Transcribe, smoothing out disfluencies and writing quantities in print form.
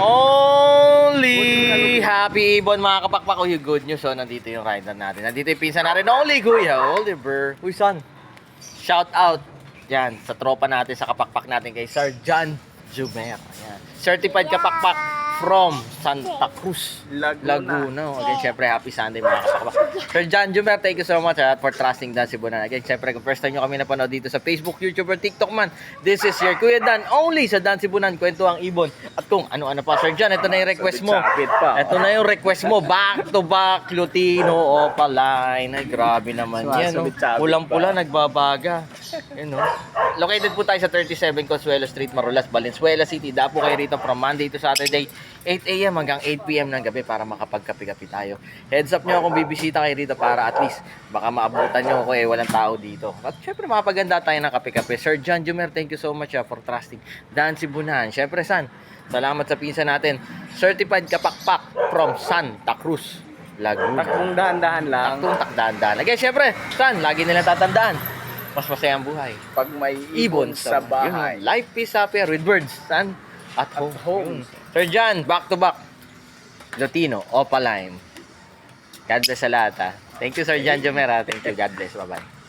Only happy Ibon mga kapakpak. Uy, good news. So, nandito yung rider natin. Nandito yung pinsan natin. Only Kuya Oliver. Uy, son. Shout out. Yan, sa tropa natin, sa kapakpak natin kay Sir John Jumer. Ayan. Certified kapakpak from Santa Cruz, Laguna. Again, syempre, happy Sunday mga kapakpak. Sir John Jumer, thank you so much for trusting Dan Cebunan. Again, syempre, kung first time nyo kami napanood dito sa Facebook, YouTube, or TikTok man, this is your Kuya Dan, only sa Dan Cebunan, kwento ang ibon. At kung ano-ano pa, Sir John, ito na yung request mo. Ito na yung request mo, back to back, Lutino, Opaline. Ay, grabe naman yan. No? Pulang-pula, nagbabaga. You know? Located po tayo sa 37 Consuelo Street, Marulas, Valenzuela City. Dapo kayo rito from Monday to Saturday, 8 a.m. hanggang 8 p.m. ng gabi para makapagkapi-kapi tayo. Heads up nyo kung bibisita kayo rito para at least baka maabutan nyo ako walang tao dito. At syempre makapaganda tayo ng kapi-kapi. Sir John Jumer, thank you so much for trusting Dan Cebunan. Syempre, San, salamat sa pinsan natin. Certified kapakpak from Santa Cruz, Laguna. Takbong dahan-dahan lang. Takdahan-dahan. Again, syempre, San, lagi nilang tatandaan. Mas masaya ang buhay Pag may ibon sa bahay. Yun, life is happier with birds, son. At home. Sir John, back to back. Lutino, Opaline. God bless sa lahat, ha. Thank you, Sir John Jomera. Thank you. God bless. Bye-bye.